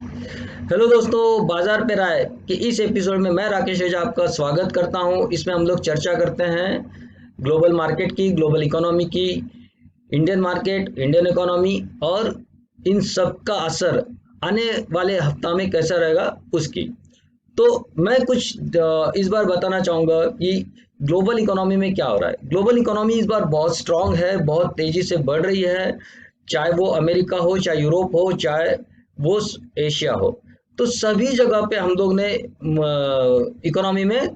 Hello दोस्तों, बाजार पे राय कि इस एपिसोड में मैं राकेश रेजा आपका स्वागत करता हूं। इसमें हम लोग चर्चा करते हैं ग्लोबल मार्केट की, ग्लोबल इकोनॉमी की, इंडियन मार्केट, इंडियन इकोनॉमी और इन सब का असर आने वाले हफ्ता में कैसा रहेगा उसकी। तो मैं कुछ इस बार बताना चाहूँगा कि ग्लोबल इकोनॉमी में क्या हो रहा है। ग्लोबल इकोनॉमी इस बार बहुत स्ट्रांग है, बहुत तेज़ी से बढ़ रही है। चाहे वो अमेरिका हो, चाहे यूरोप हो, चाहे वो एशिया हो, तो सभी जगह पे हम लोग ने इकोनॉमी में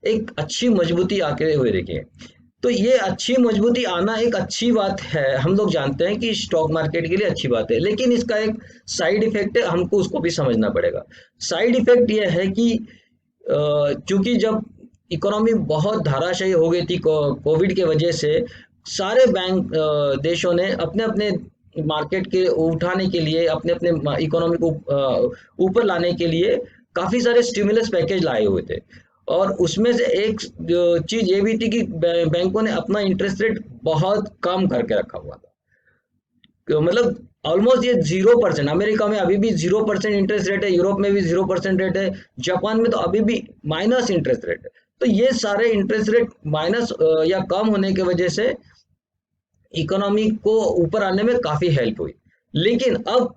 एक अच्छी मजबूती आते हुए देखी है। तो ये अच्छी मजबूती आना एक अच्छी बात है, हम लोग जानते हैं कि स्टॉक मार्केट के लिए अच्छी बात है, लेकिन इसका एक साइड इफेक्ट है, हमको उसको भी समझना पड़ेगा। साइड इफेक्ट ये है कि चूंकि जब इकोनॉमी बहुत धाराशायी हो गई थी कोविड के वजह से, सारे बैंक देशों ने अपने अपने मार्केट के उठाने के लिए, अपने अपने इकोनॉमी को ऊपर लाने के लिए काफी सारे स्टिमुलस पैकेज लाए हुए थे। और उसमें से एक चीज ये भी थी कि बैंकों ने अपना इंटरेस्ट रेट बहुत कम करके रखा हुआ था। मतलब ऑलमोस्ट ये 0%। अमेरिका में अभी भी 0% इंटरेस्ट रेट है, यूरोप में भी 0% रेट है, जापान में तो अभी भी माइनस इंटरेस्ट रेट है। तो ये सारे इंटरेस्ट रेट माइनस या कम होने की वजह से इकोनॉमी को ऊपर आने में काफी हेल्प हुई। लेकिन अब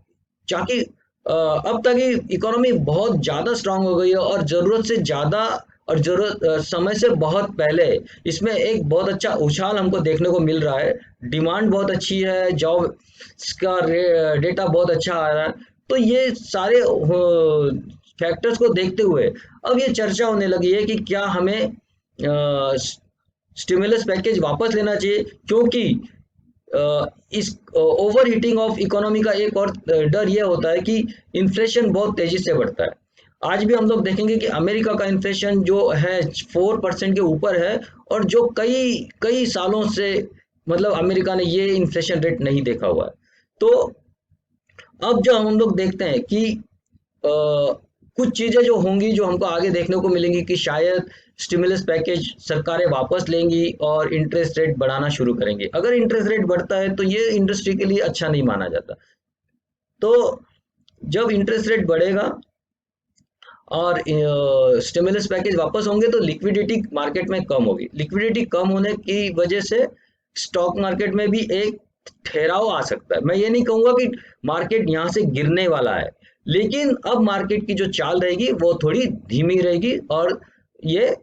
जाके अब तक इकोनॉमी बहुत ज्यादा स्ट्रांग हो गई है, और जरूरत से ज्यादा, और जरूरत समय से बहुत पहले इसमें एक बहुत अच्छा उछाल हमको देखने को मिल रहा है। डिमांड बहुत अच्छी है, जॉब का डेटा बहुत अच्छा आ रहा है। तो ये सारे फैक्टर्स को देखते हुए अब ये चर्चा होने लगी है कि क्या हमें स्टिमुलस पैकेज वापस लेना चाहिए, क्योंकि इस ओवर हीटिंग ऑफ इकोनॉमी का एक और डर ये होता है कि इन्फ्लेशन बहुत तेजी से बढ़ता है। आज भी हम लोग देखेंगे कि अमेरिका का इन्फ्लेशन जो है 4% के ऊपर है, और जो कई कई सालों से, मतलब अमेरिका ने ये इन्फ्लेशन रेट नहीं देखा हुआ है। तो अब जो हम लोग देखते हैं कि कुछ चीजें जो होंगी, जो हमको आगे देखने को मिलेंगी कि शायद स्टिमुलस पैकेज सरकारें वापस लेंगी और इंटरेस्ट रेट बढ़ाना शुरू करेंगे। अगर इंटरेस्ट रेट बढ़ता है तो ये इंडस्ट्री के लिए अच्छा नहीं माना जाता। तो जब इंटरेस्ट रेट बढ़ेगा और स्टिमुलस पैकेज वापस होंगे तो लिक्विडिटी मार्केट में कम होगी। लिक्विडिटी कम होने की वजह से स्टॉक मार्केट में भी एक ठहराव आ सकता है। मैं ये नहीं कहूंगा कि मार्केट यहाँ से गिरने वाला है, लेकिन अब मार्केट की जो चाल रहेगी वो थोड़ी धीमी रहेगी, और ये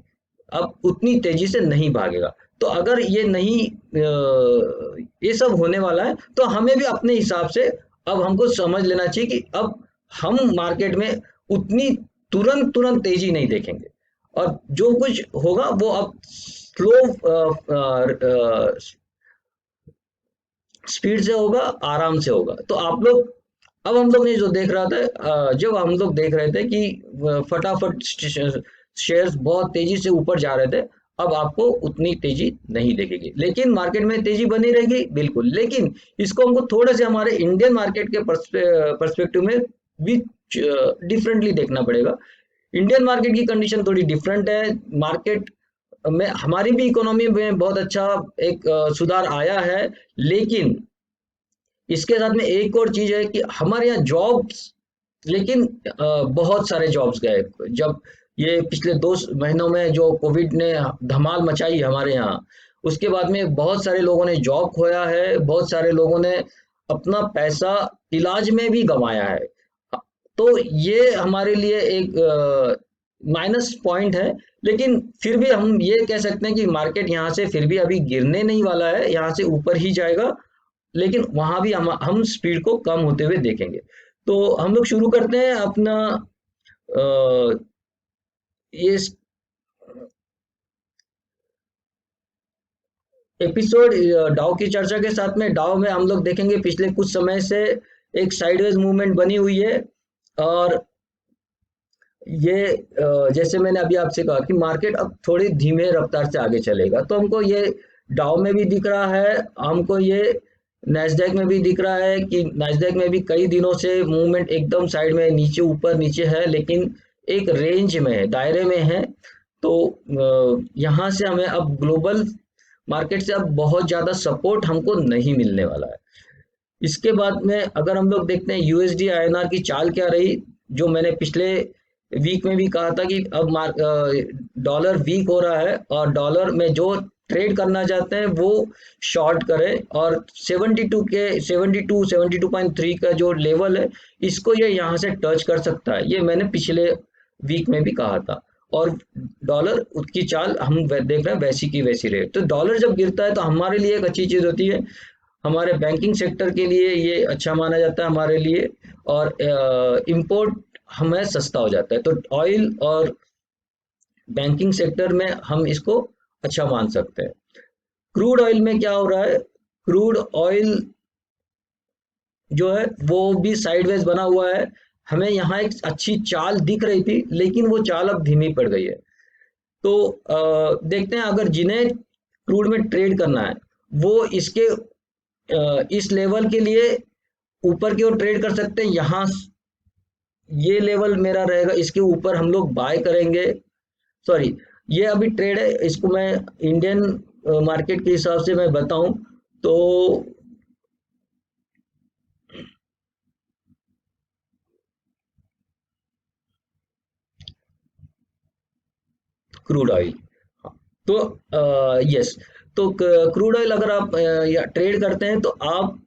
अब उतनी तेजी से नहीं भागेगा। तो अगर ये नहीं ये सब होने वाला है, तो हमें भी अपने हिसाब से अब हमको समझ लेना चाहिए कि अब हम मार्केट में उतनी तुरंत तुरंत तेजी नहीं देखेंगे, और जो कुछ होगा वो अब स्लो स्पीड से होगा, आराम से होगा। तो आप लोग, अब हम लोग ने जो देख रहा था, जब हम लोग देख रहे थे कि फटाफट शेयर्स बहुत तेजी से ऊपर जा रहे थे, अब आपको उतनी तेजी नहीं दिखेगी, लेकिन मार्केट में तेजी बनी रहेगी बिल्कुल। लेकिन इसको हमको थोड़े से हमारे इंडियन मार्केट के पर्सपेक्टिव में भी डिफरेंटली देखना पड़ेगा। इंडियन मार्केट की कंडीशन थोड़ी डिफरेंट है। मार्केट में हमारी भी इकोनॉमी में बहुत अच्छा एक सुधार आया है, लेकिन इसके साथ में एक और चीज है कि हमारे यहाँ जॉब्स, लेकिन बहुत सारे जॉब्स गए। जब ये पिछले 2 महीनों में जो कोविड ने धमाल मचाई हमारे यहाँ, उसके बाद में बहुत सारे लोगों ने जॉब खोया है, बहुत सारे लोगों ने अपना पैसा इलाज में भी गंवाया है। तो ये हमारे लिए एक माइनस पॉइंट है। लेकिन फिर भी हम ये कह सकते हैं कि मार्केट यहाँ से फिर भी अभी गिरने नहीं वाला है, यहाँ से ऊपर ही जाएगा, लेकिन वहां भी हम स्पीड को कम होते हुए देखेंगे। तो हम लोग शुरू करते हैं अपना अ, ये एपिसोड डाउ की चर्चा के साथ में। डाउ में हम लोग देखेंगे पिछले कुछ समय से एक साइडवेज मूवमेंट बनी हुई है, और ये जैसे मैंने अभी आपसे कहा कि मार्केट अब थोड़ी धीमे रफ्तार से आगे चलेगा, तो हमको ये डाउ में भी दिख रहा है, हमको ये नैस्डैक में भी दिख रहा है कि नैस्डैक में भी कई दिनों से मूवमेंट एकदम साइड में नीचे ऊपर नीचे है, लेकिन एक रेंज में है, दायरे में है। तो यहाँ से हमें अब ग्लोबल मार्केट से अब बहुत ज़्यादा सपोर्ट हमको नहीं मिलने वाला है। इसके बाद में अगर हम लोग देखते हैं यूएसडी आईएनआर की चाल क्या रही, जो मैंने पिछले वीक में भी कहा था कि अब डॉलर वीक हो रहा है और डॉलर में जो ट्रेड करना चाहते हैं वो शॉर्ट करें, और 72 का जो लेवल है इसको ये यहाँ से टच कर सकता है, ये मैंने पिछले वीक में भी कहा था। और डॉलर उसकी चाल हम देख रहे हैं वैसी की वैसी रहे। तो डॉलर जब गिरता है तो हमारे लिए एक अच्छी चीज़ होती है, हमारे बैंकिंग सेक्टर के लिए ये अच्छा माना जाता है हमारे लिए, और इंपोर्ट हमें सस्ता हो जाता है। तो ऑयल और बैंकिंग सेक्टर में हम इसको अच्छा मान सकते हैं। क्रूड ऑयल में क्या हो रहा है, क्रूड ऑयल जो है वो भी साइडवेज बना हुआ है। हमें यहाँ एक अच्छी चाल दिख रही थी लेकिन वो चाल अब धीमी पड़ गई है। तो देखते हैं, अगर जिन्हें क्रूड में ट्रेड करना है वो इसके इस लेवल के लिए ऊपर की ओर ट्रेड कर सकते हैं। यहाँ ये लेवल मेरा रहेगा, इसके ऊपर हम लोग बाय करेंगे। सॉरी, ये अभी ट्रेड है, इसको मैं इंडियन मार्केट के हिसाब से मैं बताऊं तो क्रूड ऑयल, तो यस, तो क्रूड ऑयल अगर आप या ट्रेड करते हैं तो आप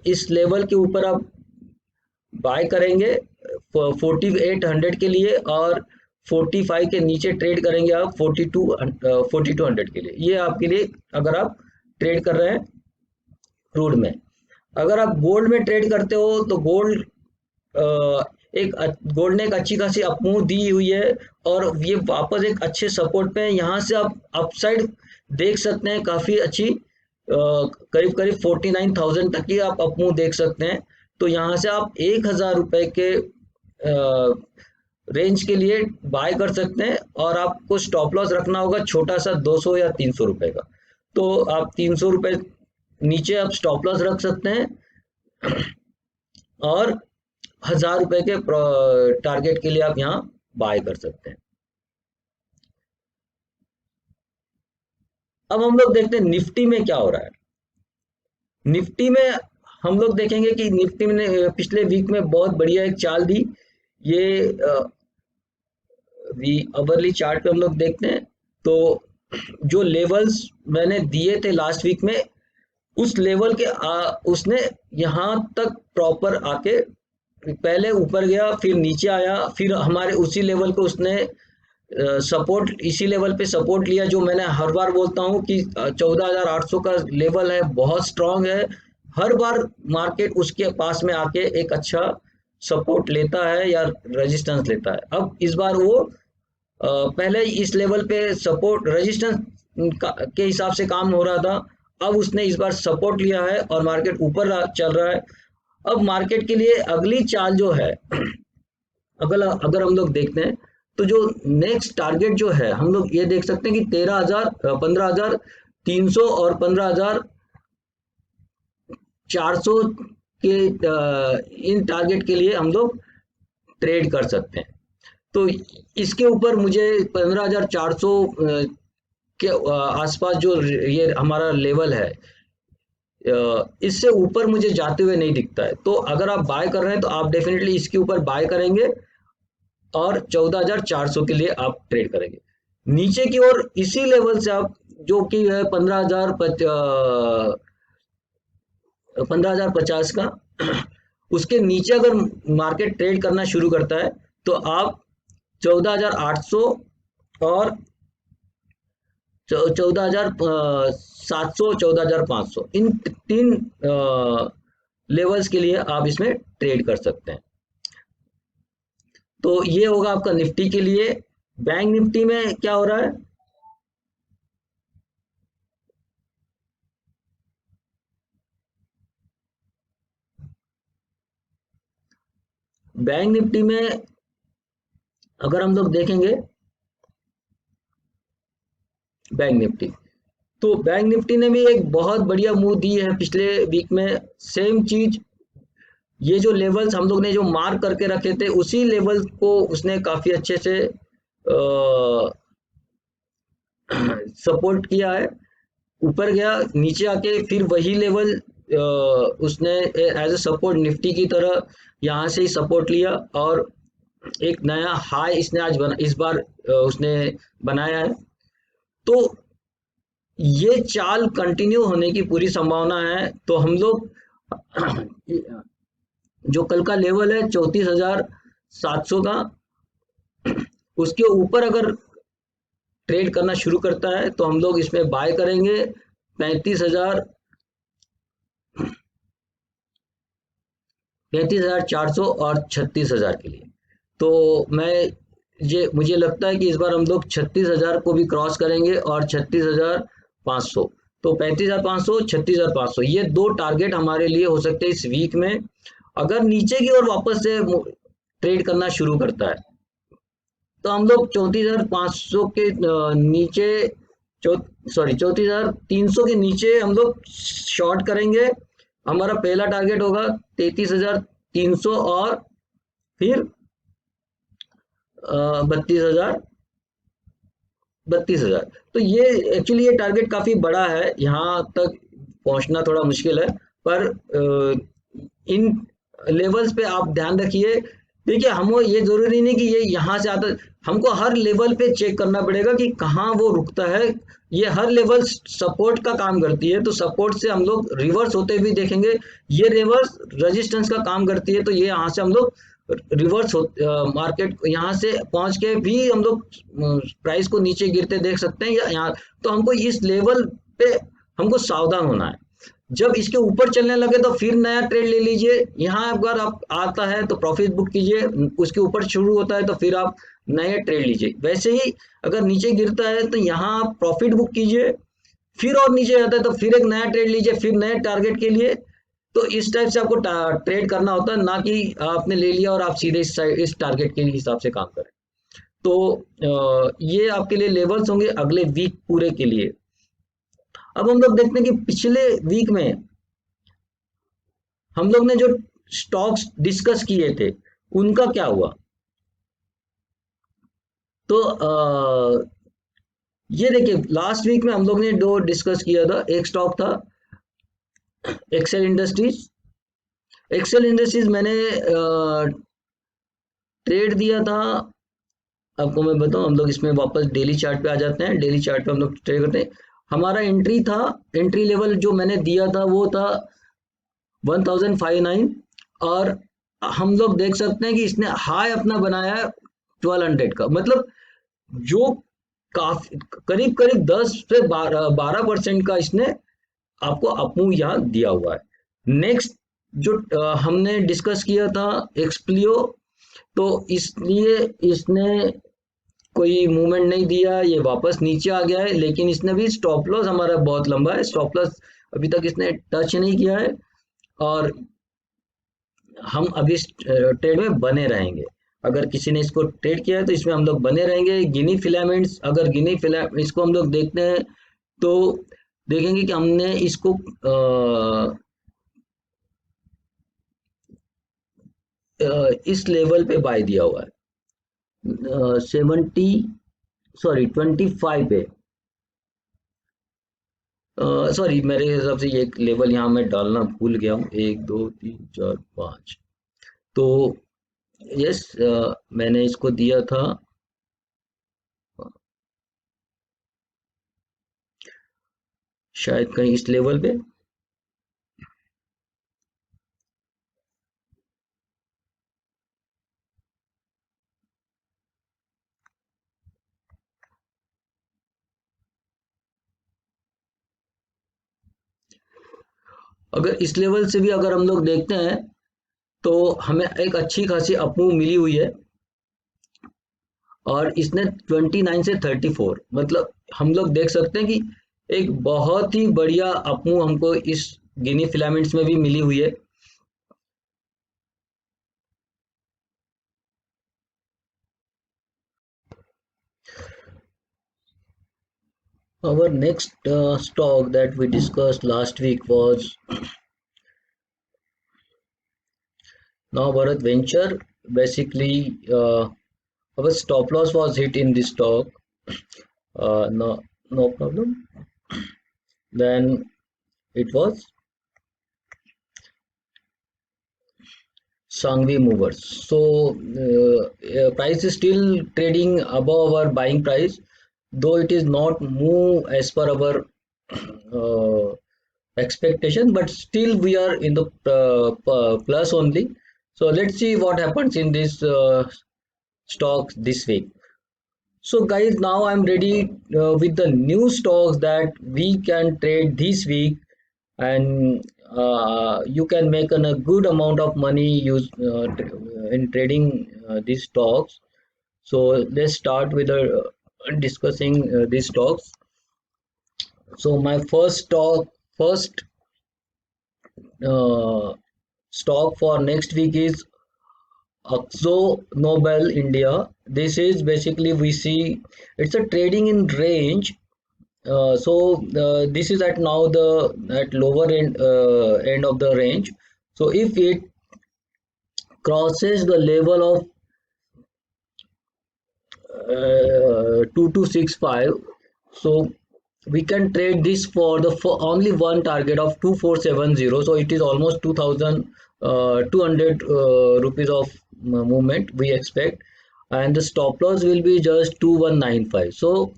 इस लेवल के ऊपर आप बाय करेंगे 4800 के लिए, और 45 के नीचे ट्रेड करेंगे आप 4200 के लिए। ये आपके लिए अगर आप ट्रेड कर रहे हैं क्रूड में। अगर आप गोल्ड में ट्रेड करते हो तो गोल्ड एक गोल्ड ने एक अच्छी खासी अपमूव दी हुई है और ये वापस एक अच्छे सपोर्ट पे है। यहाँ से आप अपसाइड देख सकते हैं, काफी अच्छी करीब करीब 49,000 तक की आप अपमूव देख सकते हैं। तो यहाँ से आप 1,000 रुपए के रेंज के लिए बाय कर सकते हैं, और आपको स्टॉप लॉस रखना होगा छोटा सा 200 या 300 रुपए का। तो आप 300 रुपए नीचे आप स्टॉप लॉस रख सकते हैं, और 1,000 रुपए के टारगेट के लिए आप यहाँ बाय कर सकते हैं। अब हम लोग देखते हैं निफ्टी में क्या हो रहा है। निफ्टी में हम लोग देखेंगे कि निफ्टी ने पिछले वीक में बहुत बढ़िया एक चाल दी। ये अवरली चार्ट पे हम लोग देखते हैं तो जो लेवल्स मैंने दिए थे लास्ट वीक में, उस लेवल के उसने यहाँ तक प्रॉपर आके पहले ऊपर गया, फिर नीचे आया, फिर हमारे उसी लेवल को उसने सपोर्ट, इसी लेवल पे सपोर्ट लिया, जो मैंने हर बार बोलता हूँ कि 14,800 का लेवल है, बहुत स्ट्रांग है। हर बार मार्केट उसके पास में आके एक अच्छा सपोर्ट लेता है या रेजिस्टेंस लेता है। अब इस बार वो पहले इस लेवल पे सपोर्ट रेजिस्टेंस के हिसाब से काम हो रहा था, अब उसने इस बार सपोर्ट लिया है और मार्केट ऊपर चल रहा है। अब मार्केट के लिए अगली चाल जो है, अगर अगर हम लोग देखते हैं तो जो नेक्स्ट टारगेट जो है हम लोग ये देख सकते हैं कि 13,000, 15,300 और 15,400 के इन टारगेट के लिए हम लोग ट्रेड कर सकते हैं। तो इसके ऊपर मुझे 15,400 के आसपास जो ये हमारा लेवल है, इससे ऊपर मुझे जाते हुए नहीं दिखता है। तो अगर आप बाय कर रहे हैं तो आप डेफिनेटली इसके ऊपर बाय करेंगे और 14,400 के लिए आप ट्रेड करेंगे। नीचे की ओर इसी लेवल से आप, जो कि है 15,050 का, उसके नीचे अगर मार्केट ट्रेड करना शुरू करता है तो आप 14,800 और 14,700, 14,500, इन तीन लेवल्स के लिए आप इसमें ट्रेड कर सकते हैं। तो ये होगा आपका निफ्टी के लिए। बैंक निफ्टी में क्या हो रहा है, बैंक निफ्टी में अगर हम लोग देखेंगे बैंक निफ्टी, तो बैंक निफ्टी ने भी एक बहुत बढ़िया मूव दी है पिछले वीक में। सेम चीज, ये जो लेवल्स हम लोग ने जो मार्क करके रखे थे उसी लेवल को उसने काफी अच्छे से सपोर्ट किया है। ऊपर गया, नीचे आके फिर वही लेवल उसने एज ए सपोर्ट निफ्टी की तरह यहाँ से ही सपोर्ट लिया और एक नया हाई इसने आज इस बार उसने बनाया है। तो ये चाल कंटिन्यू होने की पूरी संभावना है। तो हम लोग जो कल का लेवल है 34,700 का, उसके ऊपर अगर ट्रेड करना शुरू करता है तो हम लोग इसमें बाय करेंगे 35,400 और 36,000 के लिए। तो मैं ये मुझे लगता है कि इस बार हम लोग 36,000 को भी क्रॉस करेंगे और 36,500। तो 35,500 36,500 ये दो टारगेट हमारे लिए हो सकते हैं इस वीक में। अगर नीचे की ओर वापस से ट्रेड करना शुरू करता है तो हम लोग 34,500 के नीचे, सॉरी 34,300 के नीचे हम लोग शॉर्ट करेंगे। हमारा पहला टारगेट होगा 33,300 और फिर 32,000। तो ये एक्चुअली ये टारगेट काफी बड़ा है, यहाँ तक पहुंचना थोड़ा मुश्किल है। पर इन लेवल्स पे आप ध्यान रखिए। देखिए हम ये जरूरी नहीं कि ये यहाँ से आता, हमको हर लेवल पे चेक करना पड़ेगा कि कहाँ वो रुकता है। ये हर लेवल सपोर्ट का काम करती है, तो सपोर्ट से हम लोग रिवर्स होते हुए देखेंगे। ये रिवर्स रेजिस्टेंस का काम करती है, तो ये यहाँ से हम लोग रिवर्स मार्केट यहाँ से पहुंच के भी हम लोग प्राइस को नीचे गिरते देख सकते हैं या यहाँ। तो हमको इस लेवल पे हमको सावधान होना है। जब इसके ऊपर चलने लगे तो फिर नया ट्रेड ले लीजिए। यहाँ अगर आप आता है तो प्रॉफिट बुक कीजिए, उसके ऊपर शुरू होता है तो फिर आप नए ट्रेड लीजिए। वैसे ही अगर नीचे गिरता है तो यहाँ आप प्रॉफिट बुक कीजिए, फिर और नीचे जाता है तो फिर एक नया ट्रेड लीजिए, फिर नए टारगेट के लिए। तो इस टाइप से आपको ट्रेड करना होता है, ना कि आपने ले लिया और आप सीधे इस टारगेट के हिसाब से काम करें। तो ये आपके लिए लेवल्स होंगे अगले वीक पूरे के लिए। अब हम लोग देखते हैं कि पिछले वीक में हम लोग ने जो स्टॉक्स डिस्कस किए थे उनका क्या हुआ। तो ये देखिए लास्ट वीक में हम लोग ने दो डिस्कस किया था। एक स्टॉक था एक्सेल इंडस्ट्रीज। एक्सेल इंडस्ट्रीज मैंने ट्रेड दिया था। आपको मैं बताऊं, हम लोग इसमें वापस डेली चार्ट पे आ जाते हैं। डेली चार्ट पे हम लोग ट्रेड करते हैं। हमारा एंट्री था, एंट्री लेवल जो मैंने दिया था वो था 1059, और हम लोग देख सकते हैं कि इसने हाई अपना बनाया है 1200 का। मतलब जो काफी करीब करीब 10 से 12% का इसने आपको अपमूव यहाँ दिया हुआ है। नेक्स्ट जो हमने डिस्कस किया था एक्सप्लियो, तो इसलिए इसने कोई मूवमेंट नहीं दिया, ये वापस नीचे आ गया है। लेकिन इसने भी स्टॉप लॉस हमारा बहुत लंबा है, स्टॉप लॉस अभी तक इसने टच नहीं किया है और हम अभी ट्रेड में बने रहेंगे। अगर किसी ने इसको ट्रेड किया है तो इसमें हम लोग बने रहेंगे। गिनी फिलामेंट्स, अगर गिनी फिलामेंट इसको हम लोग देखते हैं तो देखेंगे कि हमने इसको इस लेवल पे बाय दिया हुआ है 70, सॉरी 25 पे। सॉरी मेरे हिसाब से ये एक लेवल यहाँ मैं डालना भूल गया हूँ, 1 2 3 4 5। तो यस, मैंने इसको दिया था शायद कहीं इस लेवल पे। अगर इस लेवल से भी अगर हम लोग देखते हैं तो हमें एक अच्छी खासी अपमूव मिली हुई है। और इसने 29 से 34, मतलब हम लोग देख सकते हैं कि एक बहुत ही बढ़िया अपमूव हमको इस गिनी फिलामेंट्स में भी मिली हुई है। Our next stock that we discussed last week was Navbharat Venture. Basically, our stop loss was hit in this stock. No, no problem. Then it was Sangvi movers. So price is still trading above our buying price, though it is not move as per our uh, expectation, but still we are in the plus only. So let's see what happens in this stocks this week. So guys, now I'm ready with the new stocks that we can trade this week, and you can make a good amount of money in trading these stocks. So let's start with discussing these stocks. So my first uh, stock for next week is Akzo Nobel India. This is basically we see it's a trading in range. So this is at now the at lower end of the range. So if it crosses the level of 2265, so we can trade this for only one target of 2470. So it is almost 2200 rupees of movement we expect, and the stop loss will be just 2195. So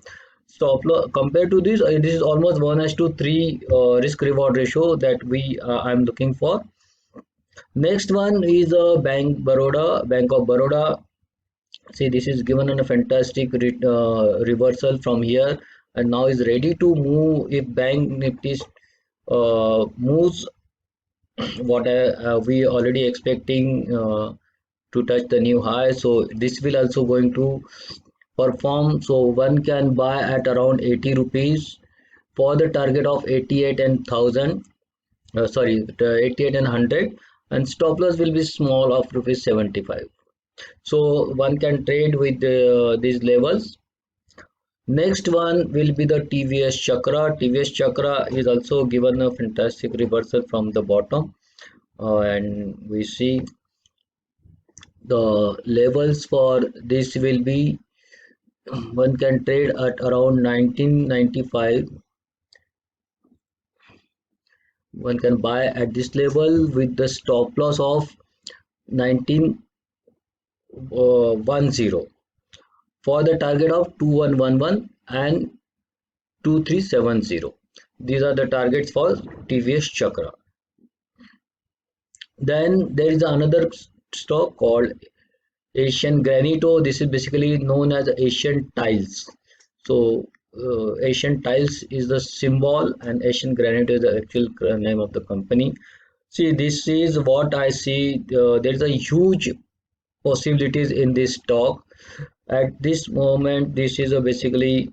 stop loss compared to this, this is almost 1:3 risk reward ratio that we I'm looking for. Next one is Bank of Baroda. See, this is given on a fantastic reversal from here, and now is ready to move. If Bank Nifty moves, we already expecting to touch the new high, so this will also going to perform. So one can buy at around 80 rupees for the target of 88 and 1000. Sorry, 88 and 100, and stop loss will be small of rupees 75. So one can trade with these levels. Next one will be the TVS Chakra. TVS Chakra is also given a fantastic reversal from the bottom, and we see the levels for this will be one can trade at around 1995. One can buy at this level with the stop loss of 1910 for the target of 2111 and 2370. These are the targets for TVS Chakra. Then there is another stock called Asian Granito. This is basically known as Asian Tiles. So Asian Tiles is the symbol, and Asian Granito is the actual name of the company. See, this is what I see. There is a huge possibilities in this stock. At this moment, this is a basically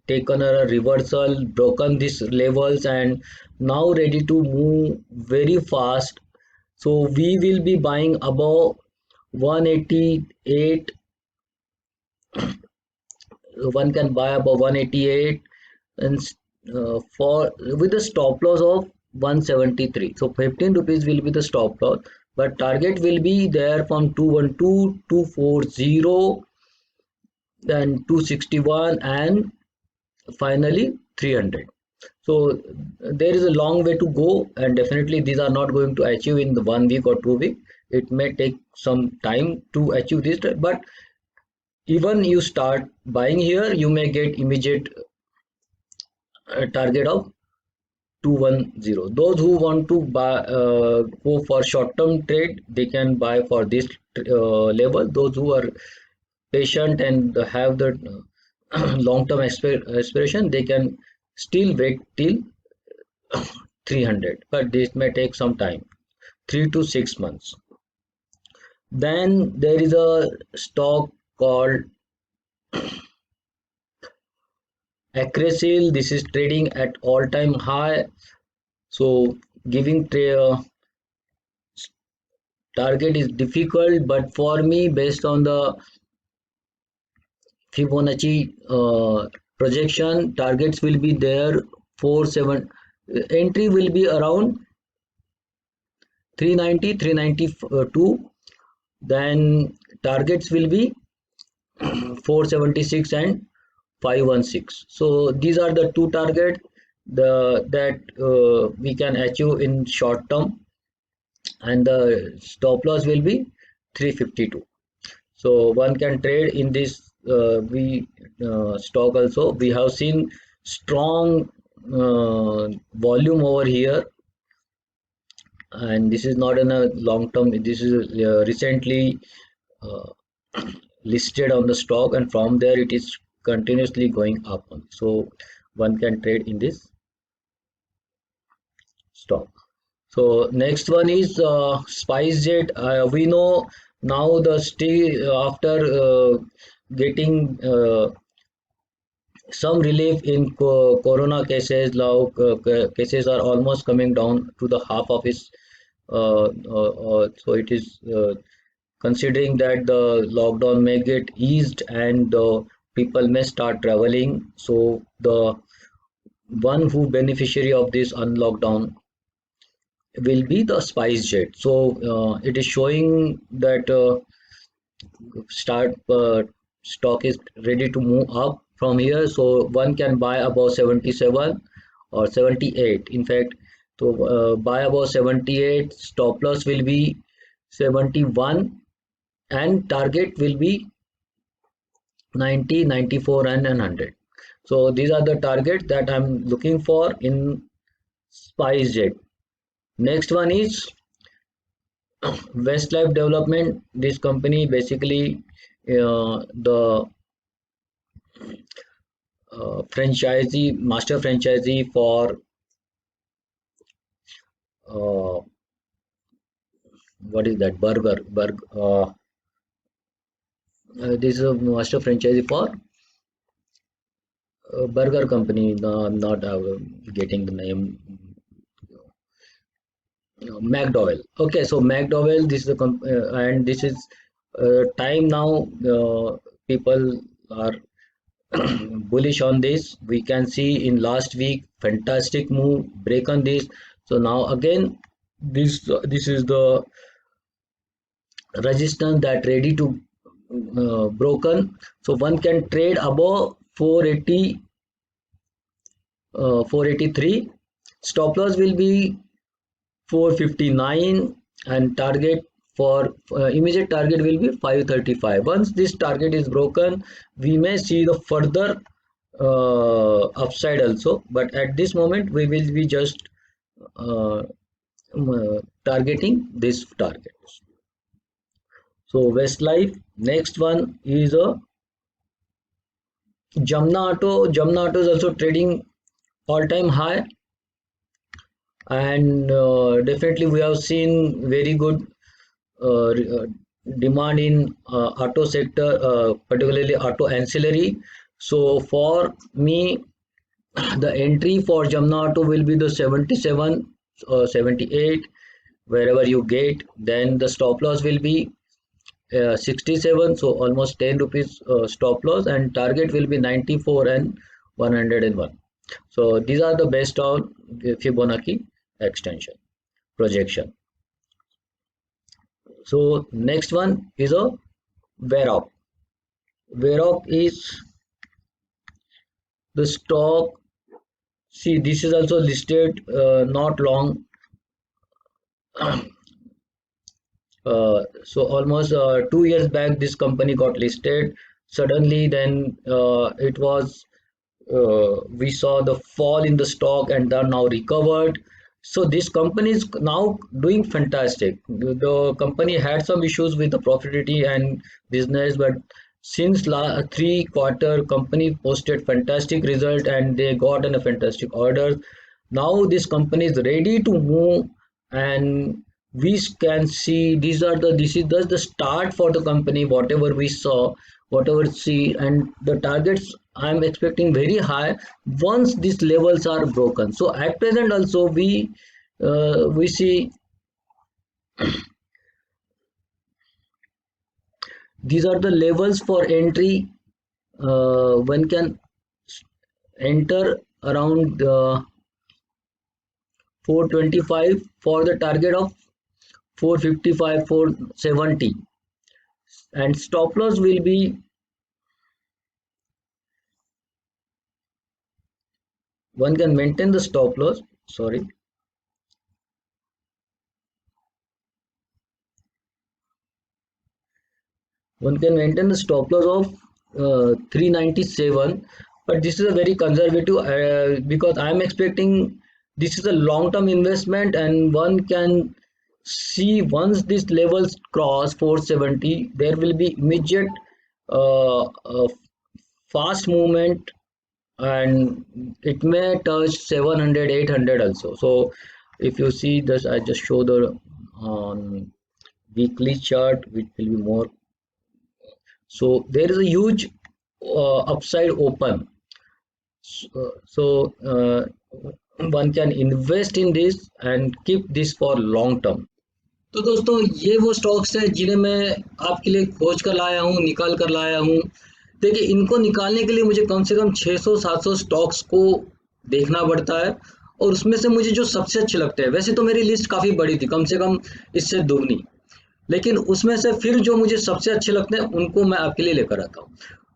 taken a reversal, broken these levels, and now ready to move very fast. So we will be buying above 188. One can buy above 188, and for with the stop loss of 173. So 15 rupees will be the stop loss, but target will be there from 212, 240, then 261, and finally 300. So there is a long way to go, and definitely these are not going to achieve in the 1 week or 2 week. It may take some time to achieve this, but even you start buying here, you may get immediate target of 210. Those who want to buy go for short term trade, they can buy for this level. Those who are patient and have the long term aspiration, they can still wait till 300, but this may take some time, 3 to 6 months. Then there is a stock called Acresil. This is trading at all time high, so giving target is difficult, but for me, based on the Fibonacci projection, targets will be there. 47 entry will be around 390, 392. Then targets will be 476 and 516. So these are the two targets that we can achieve in short term, and the stop loss will be 352. So one can trade in this we stock also. We have seen strong volume over here, and this is not in a long term. This is recently uh, listed on the stock, and from there it is continuously going up. So one can trade in this stock. So next one is SpiceJet. We know now the still after getting some relief in corona cases. Now cases are almost coming down to the half of its. So it is considering that the lockdown may get eased and people may start traveling. So the one who beneficiary of this unlockdown will be the SpiceJet. So it is showing that start stock is ready to move up from here. So one can buy above 77 or 78. In fact, to buy above 78, stop loss will be 71 and target will be 90, 94 and 100. So these are the targets that I'm looking for in SpiceJet. Next one is Westlife Development. This company basically the franchisee, master franchisee for uh, what is that burger. This is a master franchisee for burger company. No, I'm not getting the name. McDowell. Okay, so McDowell. This is the and this is time now. People are bullish on this. We can see in last week fantastic move break on this. So now again this is the resistance that ready to broken. So one can trade above 480 483. Stop loss will be 459 and target for immediate target will be 535. Once this target is broken, we may see the further upside also, but at this moment we will be just uh, targeting this target. So Westlife. Next one is a Jamna Auto. Jamna Auto is also trading all-time high, and definitely we have seen very good uh, demand in auto sector, particularly auto ancillary. So for me, the entry for Jamna Auto will be the 77 or 78, wherever you get. Then the stop loss will be 67, so almost 10 rupees stop loss, and target will be 94 and 101. So these are the best on Fibonacci extension projection. So next one is a Varroc. Varroc is the stock. See, this is also listed not long. So almost 2 years back, this company got listed. Suddenly, then it was we saw the fall in the stock and they are now recovered. So this company is now doing fantastic. The company had some issues with the profitability and business, but since 3 quarter, company posted fantastic result and they got a fantastic order. Now this company is ready to move, and we can see these are the this is just the start for the company. Whatever we saw, whatever see, and the targets I'm expecting very high once these levels are broken. So at present also we see these are the levels for entry. One can enter around 425 for the target of 455 470, and stop loss will be one can maintain the stop loss, sorry, one can maintain the stop loss of 397, but this is a very conservative because I am expecting this is a long term investment, and one can see once these levels cross 470 there will be immediate fast movement, and it may touch 700, 800 also. So if you see this, I just show the on weekly chart which will be more. So there is a huge upside open. So one can invest in this and keep this for long term. तो दोस्तों ये वो stocks हैं जिन्हें मैं आपके लिए खोज कर लाया हूँ, निकाल कर लाया हूँ। देखिए, इनको निकालने के लिए मुझे कम से कम 600-700 स्टॉक्स को देखना पड़ता है, और उसमें से मुझे जो सबसे अच्छे लगते हैं, वैसे तो मेरी लिस्ट काफ़ी बड़ी थी, कम से कम इससे दुगनी, लेकिन उसमें से फिर जो मुझे सबसे अच्छे लगते हैं उनको मैं आपके लिए लेकर आता हूँ,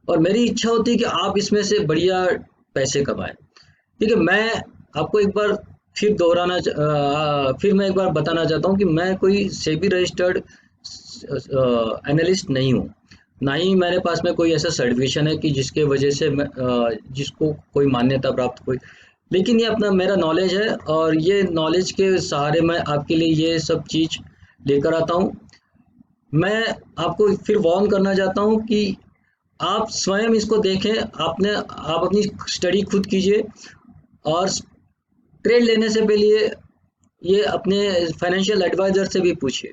और मेरी इच्छा होती है कि आप इसमें से बढ़िया पैसे कमाएं। ठीक है, मैं आपको एक बार फिर मैं एक बार बताना चाहता हूँ कि मैं कोई सेबी रजिस्टर्ड एनालिस्ट नहीं हूँ, ना ही मेरे पास में कोई ऐसा सर्टिफिकेशन है कि जिसके वजह से मैं जिसको कोई मान्यता प्राप्त कोई, लेकिन ये अपना मेरा नॉलेज है, और ये नॉलेज के सहारे मैं आपके लिए ये सब चीज़ लेकर आता हूँ। मैं आपको फिर वार्न करना चाहता हूँ कि आप स्वयं इसको देखें, आप अपनी स्टडी खुद कीजिए, और ट्रेड लेने से पहले ये अपने फाइनेंशियल एडवाइजर से भी पूछिए।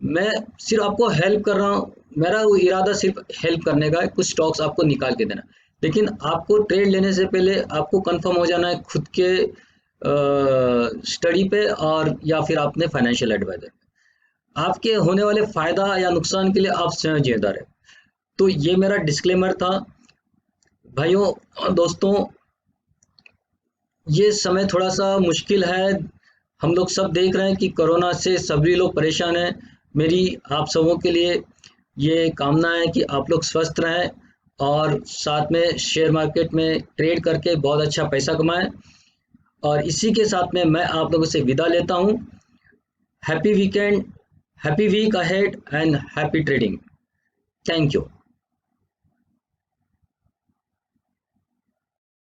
मैं सिर्फ आपको हेल्प कर रहा हूँ, मेरा वो इरादा सिर्फ हेल्प करने का है, कुछ स्टॉक्स आपको निकाल के देना, लेकिन आपको ट्रेड लेने से पहले आपको कंफर्म हो जाना है खुद के स्टडी पे, और या फिर अपने फाइनेंशियल एडवाइजर पे। आपके होने वाले फायदा या नुकसान के लिए आप स्वयं जिम्मेदार है। तो ये मेरा डिस्क्लेमर था। भाइयों और दोस्तों, ये समय थोड़ा सा मुश्किल है, हम लोग सब देख रहे हैं कि कोरोना से सभी लोग परेशान हैं। मेरी आप सबों के लिए ये कामना है कि आप लोग स्वस्थ रहें, और साथ में शेयर मार्केट में ट्रेड करके बहुत अच्छा पैसा कमाएं। और इसी के साथ में मैं आप लोगों से विदा लेता हूं। Happy weekend, happy week ahead, and happy trading. Thank you.